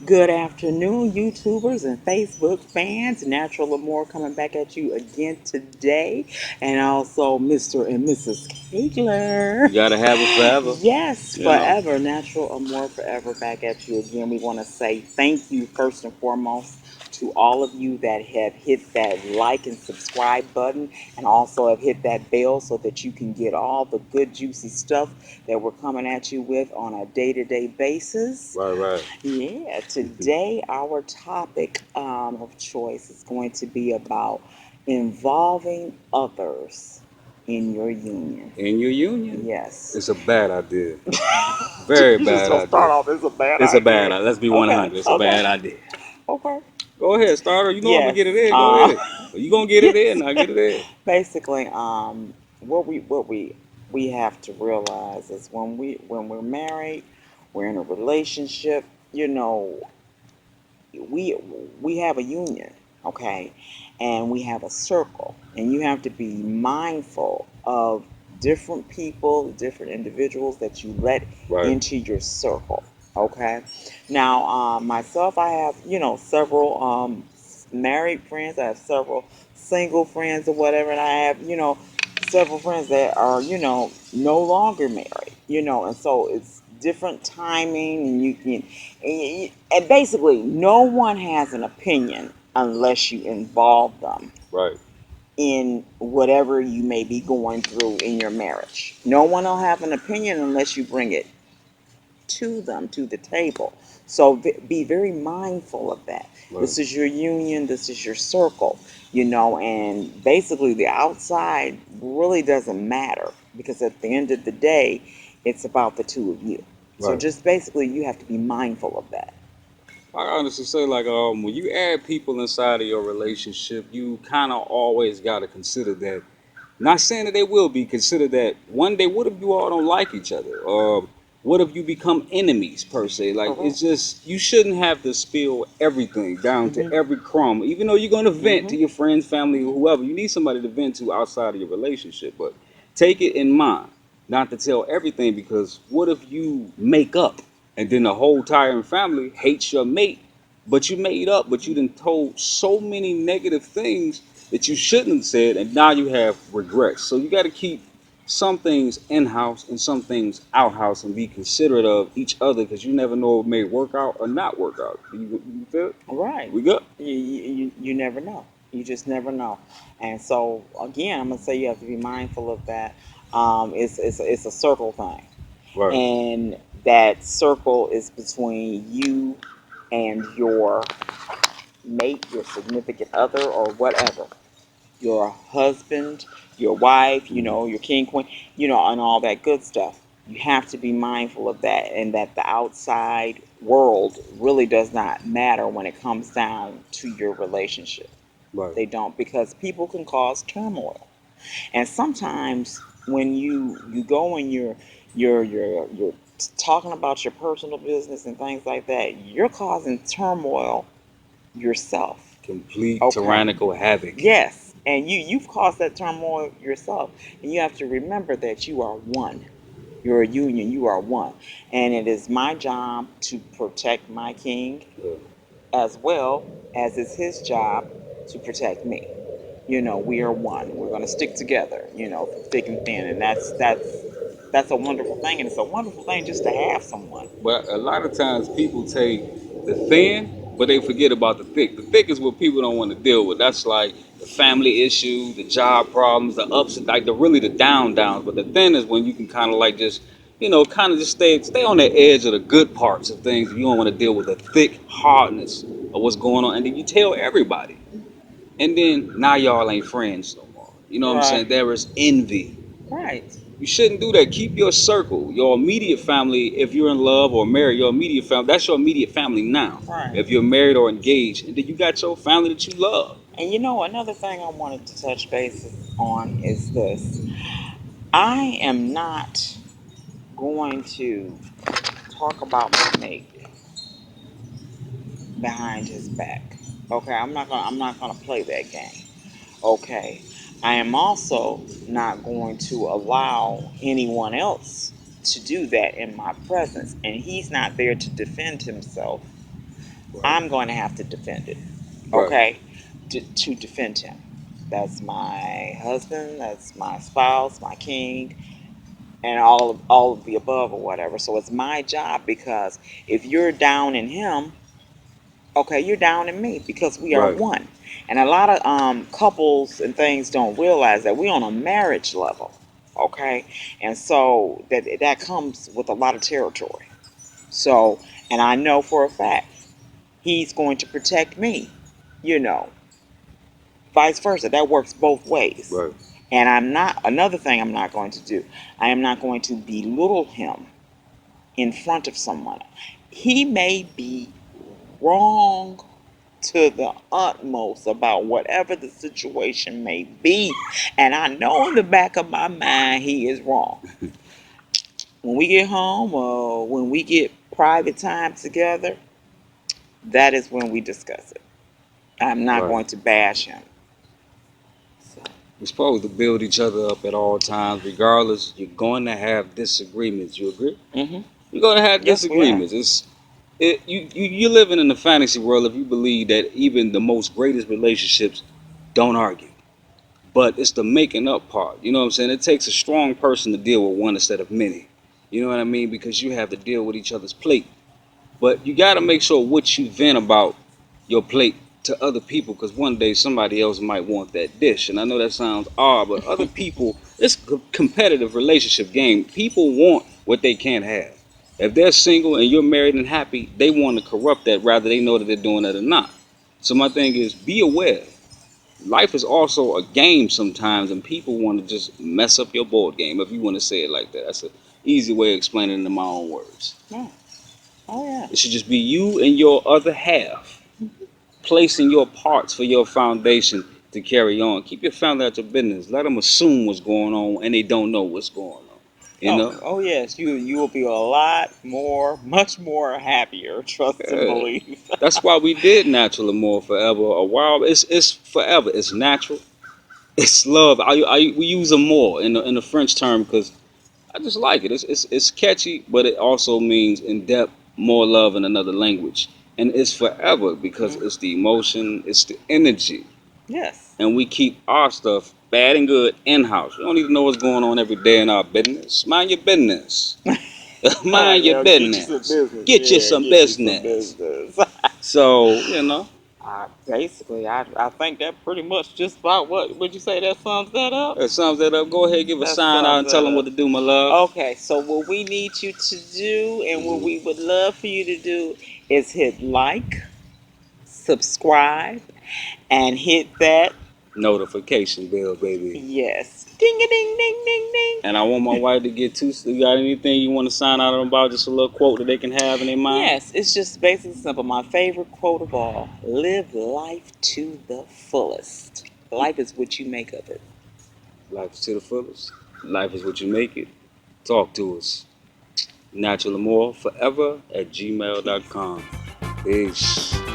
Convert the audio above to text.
Good afternoon, YouTubers and Facebook fans. Natural Amor coming back at you again today. And also Mr. and Mrs. You Kaigler. gotta have it forever, Yes, you know. forever. Natural Amor Forever back at you again. We want to say thank you first and foremost to all of you that have hit that like and subscribe button and also have hit that bell so that you can get all the good juicy stuff that we're coming at you with on a day-to-day basis. Right, right. Yeah, today our topic of choice is going to be about involving others in your union. In your union, Yes. it's a bad idea. Very You just bad gonna start idea. off, it's a bad It's a bad idea. idea. Let's be Okay, 100. It's a okay, bad idea. okay. Go ahead, starter. You know I'm gonna Yes. get it in. Go ahead. You gonna get it in. Yes. I get it in. Basically, what we have to realize is when we're married, we're in a relationship, you know, we we have a union, okay, and we have a circle, and you have to be mindful of different people, different individuals that you let Right. into your circle, okay. Now, myself, I have several married friends, I have several single friends or whatever, and I have several friends that are no longer married, and so it's different timing, and you can and basically, no one has an opinion unless you involve them Right. in whatever you may be going through in your marriage. No one will have an opinion unless you bring it to them, to the table. So be very mindful of that. Right. This is your union, this is your circle, and basically the outside really doesn't matter because at the end of the day, it's about the two of you. So Right. just basically, you have to be mindful of that. I honestly say, like, when you add people inside of your relationship, you kind of always gotta consider that. Not saying that they will be. Consider that one day. What if you all don't like each other? What if you become enemies per se? Like, it's Correct. just you shouldn't have to spill everything down to Mhm. every crumb. Even though you're gonna vent to Mhm. your friends, family, or whoever, you need somebody to vent to outside of your relationship. But take it in mind not to tell everything, because what if you make up and then the whole entire family hates your mate, but you made up, but you done told so many negative things that you shouldn't have said, and now you have regrets. So you got to keep some things in house and some things out house, and be considerate of each other, because you never know it may work out or not work out. You feel it? Right. We good? You never know. You just never know. And so again, I'm gonna say you have to be mindful of that. It's a circle thing, Right. and that circle is between you and your mate, your significant other, or whatever, your husband, your wife, Mhm. your king, queen, and all that good stuff. You have to be mindful of that, and that the outside world really does not matter when it comes down to your relationship. Right. They don't, because people can cause turmoil. And sometimes when you go and you're talking about your personal business and things like that, you're causing turmoil yourself. Complete Okay. tyrannical havoc. Yes, and you've caused that turmoil yourself, and you have to remember that you are one. You're a union. You are one, and it is my job to protect my king, Yeah. as well as it's his job to protect me. We are one. We're going to stick together. Through thick and thin, and that's a wonderful thing, and it's a wonderful thing just to have someone. But a lot of times people take the thin, but they forget about the thick. The thick is what people don't want to deal with. That's like the family issue, the job problems, the ups and like the really the downs. But the thin is when you can kind of like just, kind of just stay on the edge of the good parts of things. You don't want to deal with the thick hardness of what's going on, and then you tell everybody, and then now y'all ain't friends no more. You know what I'm Right. saying? There is envy. Right. You shouldn't do that. Keep your circle, your immediate family. If you're in love or married, your immediate family, that's your immediate family now. Right. If you're married or engaged, and then you got your family that you love. And another thing I wanted to touch bases on is this. I am not going to talk about my mate behind his back. Okay, I'm not gonna play that game. Okay. I am also not going to allow anyone else to do that in my presence. And he's not there to defend himself. Right. I'm going to have to defend it. Right. Okay? To defend him. That's my husband, that's my spouse, my king, and all of the above or whatever. So it's my job because if you're down in him, okay, you're down in me because we are Right. one. And a lot of couples and things don't realize that we're on a marriage level, okay? And so that comes with a lot of territory. So, and I know for a fact he's going to protect me, you know, vice versa. That works both ways. Right. And another thing I'm not going to do, I am not going to belittle him in front of someone. He may be wrong to the utmost about whatever the situation may be. And I know in the back of my mind he is wrong. When we get home or when we get private time together, that is when we discuss it. I'm not Right. going to bash him. So, We're supposed to build each other up at all times, regardless. You're going to have disagreements. You agree? hmm You're going to have yes, we are. disagreements. You're living in the fantasy world if you believe that even the most greatest relationships don't argue. But it's the making up part. You know what I'm saying? It takes a strong person to deal with one instead of many. You know what I mean? Because you have to deal with each other's plate. But you got to make sure what you vent about your plate to other people, because one day somebody else might want that dish. And I know that sounds odd, but other people, it's a competitive relationship game. People want what they can't have. If they're single and you're married and happy, they want to corrupt that, rather they know that they're doing that or not. So my thing is, be aware. Life is also a game sometimes, and people want to just mess up your board game, if you want to say it like that. That's an easy way of explaining it in my own words. Oh, oh yeah. It should just be you and your other half placing your parts for your foundation to carry on. Keep your family out your business. Let them assume what's going on and they don't know what's going on. You Oh, know? oh yes. You will be a lot more, much more happier. Trust and Yeah. believe. That's why we did Natural Amor Forever a while. It's forever. It's natural. It's love. We use Amor in the French term because I just like it. It's catchy, but it also means in depth, more love in another language. And it's forever because Mhm. it's the emotion, it's the energy. Yes. And we keep our stuff, bad and good, in house. We don't need to know what's going on every day in our business. Mind your business. Mind your Yeah, get you some business. business. Get you Yeah, some get you some business. business. So, you know, Basically, I think that pretty much just about what would you say that sums that up? that sums that up. Go ahead, give a That sign out sums and tell that them what up. to do, my love. Okay, so what we need you to do and what hmm we would love for you to do is hit like, subscribe, and hit that Notification bell, baby. yes. Ding a ding ding ding ding. And I want my wife to get to. You got anything you want to sign out about? Just a little quote that they can have in their mind? Yes, it's just basically simple. My favorite quote of all: live life to the fullest. Life is what you make of it. Life is to the fullest. Life is what you make it. Talk to us. NaturalAmorForever at Peace. gmail.com. Peace.